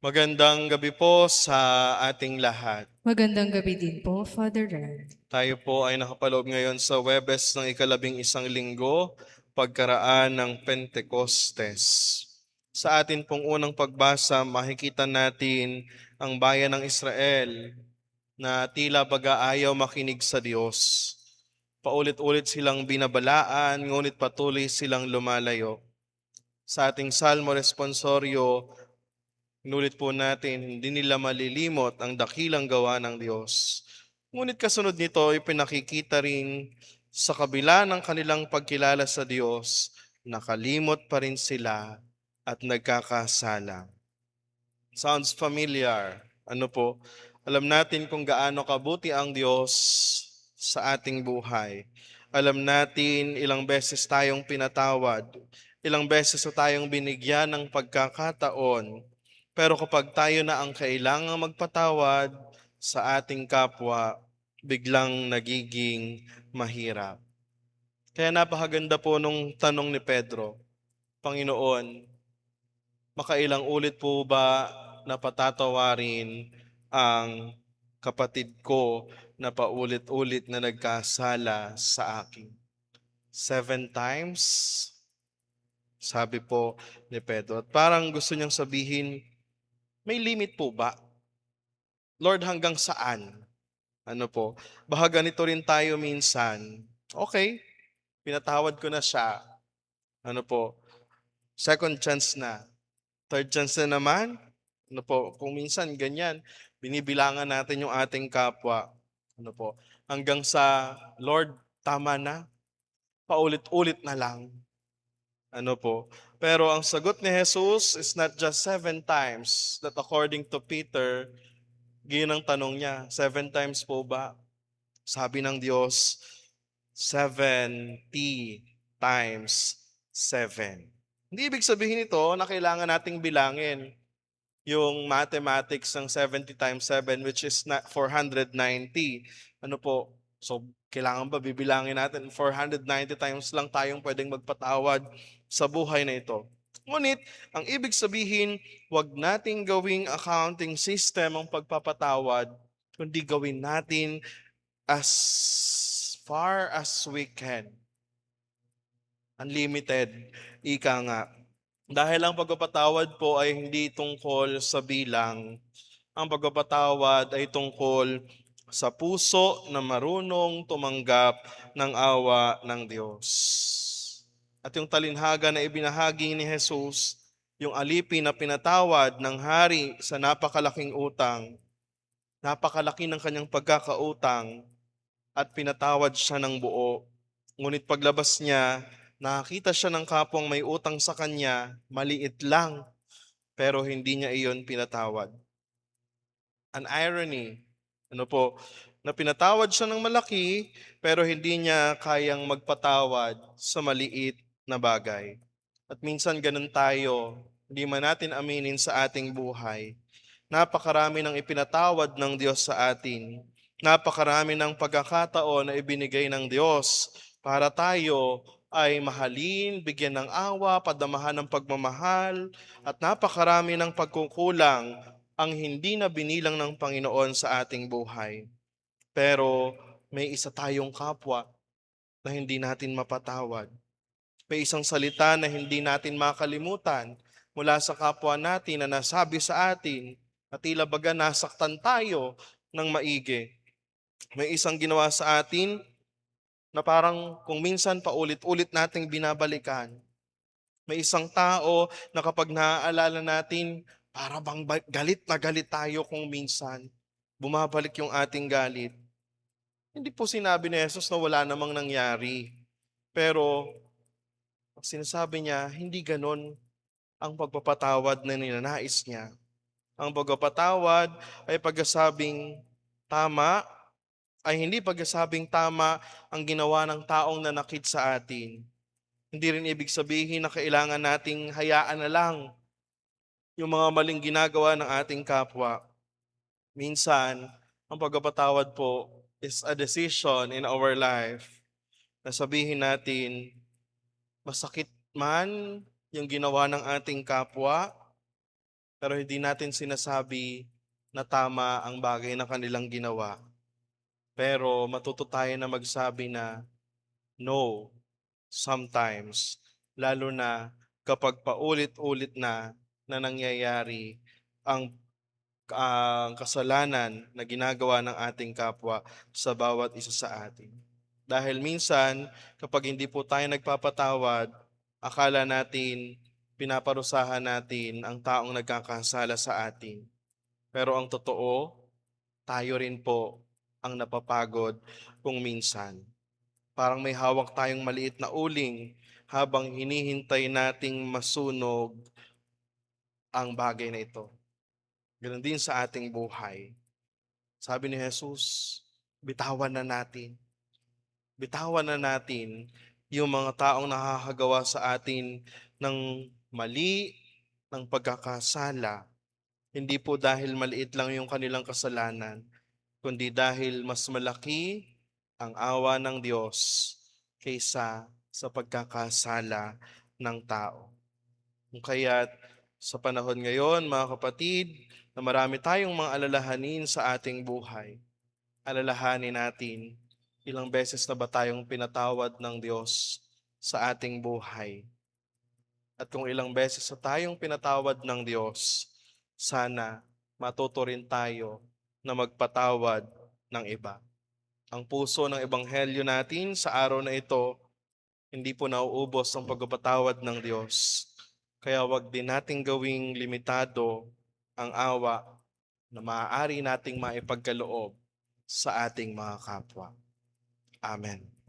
Magandang gabi po sa ating lahat. Magandang gabi din po, Father Red. Tayo po ay nakapaloob ngayon sa Huwebes ng ikalabing-isang linggo, pagkaraan ng Pentecostes. Sa atin pong unang pagbasa, makikita natin ang bayan ng Israel na tila baga ayaw makinig sa Diyos. Paulit-ulit silang binabalaan, ngunit patuloy silang lumalayo. Sa ating Salmo Responsorio, inulit po natin, hindi nila malilimot ang dakilang gawa ng Diyos. Ngunit kasunod nito ay pinakikita rin sa kabila ng kanilang pagkilala sa Diyos, nakalimot pa rin sila at nagkakasala. Sounds familiar. Ano po? Alam natin kung gaano kabuti ang Diyos sa ating buhay. Alam natin ilang beses tayong pinatawad, ilang beses na tayong binigyan ng pagkakataon. Pero kapag tayo na ang kailangang magpatawad sa ating kapwa, biglang nagiging mahirap. Kaya napakaganda po nung tanong ni Pedro, Panginoon, makailang ulit po ba na patatawarin ang kapatid ko na paulit-ulit na nagkasala sa akin? 7 times? Sabi po ni Pedro. At parang gusto niyang sabihin, may limit po ba? Lord, hanggang saan? Ano po? Baka ganito rin tayo minsan. Okay, pinatawad ko na siya. Ano po? Second chance na. Third chance na naman. Ano po? Kung minsan ganyan, binibilangan natin yung ating kapwa. Ano po? Hanggang sa, Lord, tama na. Paulit-ulit na lang. Ano po? Pero ang sagot ni Jesus is not just 7 times that according to Peter, ganyan ang tanong niya, 7 times po ba? Sabi ng Diyos, 70 times 7. Hindi ibig sabihin ito na kailangan nating bilangin yung mathematics ng 70 times 7 which is 490. Ano po? So, kailangan ba bibilangin natin 490 times lang tayong pwedeng magpatawad sa buhay na ito? Ngunit, ang ibig sabihin, wag nating gawing accounting system ang pagpapatawad, kundi gawin natin as far as we can. Unlimited, ika nga. Dahil ang pagpapatawad po ay hindi tungkol sa bilang. Ang pagpapatawad ay tungkol sa puso na marunong tumanggap ng awa ng Diyos. At yung talinhaga na ibinahagi ni Jesus, yung alipin na pinatawad ng hari sa napakalaking utang, napakalaki ng kanyang pagkakautang at pinatawad siya ng buo. Ngunit paglabas niya, nakakita siya ng kapwang may utang sa kanya, maliit lang, pero hindi niya iyon pinatawad. An irony, ano po, na pinatawad siya ng malaki, pero hindi niya kayang magpatawad sa maliit na bagay. At minsan ganun tayo, hindi man natin aminin sa ating buhay. Napakarami ng ipinatawad ng Diyos sa atin. Napakarami ng pagkakataon na ibinigay ng Diyos para tayo ay mahalin, bigyan ng awa, padamahan ng pagmamahal, at napakarami ng pagkukulang ang hindi na binilang ng Panginoon sa ating buhay. Pero may isa tayong kapwa na hindi natin mapatawad. May isang salita na hindi natin makalimutan mula sa kapwa natin na nasabi sa atin na tila baga nasaktan tayo ng maigi. May isang ginawa sa atin na parang kung minsan paulit-ulit nating binabalikan. May isang tao na kapag naaalala natin, para bang galit na galit tayo kung minsan. Bumabalik yung ating galit. Hindi po sinabi ni Jesus na wala namang nangyari. Pero ang sinasabi niya, hindi ganon ang pagpapatawad na ninanais niya. Ang pagpapatawad ay pagkasabing tama, ay hindi pagkasabing tama ang ginawa ng taong nanakit sa atin. Hindi rin ibig sabihin na kailangan nating hayaan na lang yung mga maling ginagawa ng ating kapwa. Minsan, ang pagpapatawad po is a decision in our life na sabihin natin, masakit man yung ginawa ng ating kapwa, pero hindi natin sinasabi na tama ang bagay na kanilang ginawa. Pero matuto tayo na magsabi na no sometimes, lalo na kapag paulit-ulit na nangyayari ang kasalanan na ginagawa ng ating kapwa sa bawat isa sa atin. Dahil minsan, kapag hindi po tayo nagpapatawad, akala natin pinaparusahan natin ang taong nagkakasala sa atin. Pero ang totoo, tayo rin po ang napapagod kung minsan. Parang may hawak tayong maliit na uling habang hinihintay nating masunog ang bagay na ito. Ganoon din sa ating buhay. Sabi ni Jesus, bitawan na natin. Bitawan na natin yung mga taong nakakagawa sa atin ng mali, ng pagkakasala. Hindi po dahil maliit lang yung kanilang kasalanan, kundi dahil mas malaki ang awa ng Diyos kaysa sa pagkakasala ng tao. Kung kaya't sa panahon ngayon, mga kapatid, na marami tayong mga alalahanin sa ating buhay, alalahanin natin ilang beses na ba tayong pinatawad ng Diyos sa ating buhay. At kung ilang beses na tayong pinatawad ng Diyos, sana matuto rin tayo na magpatawad ng iba. Ang puso ng ebanghelyo natin sa araw na ito, hindi po nauubos ang pagpapatawad ng Diyos. Kaya wag din nating gawing limitado ang awa na maaari nating maipagkaloob sa ating mga kapwa. Amen.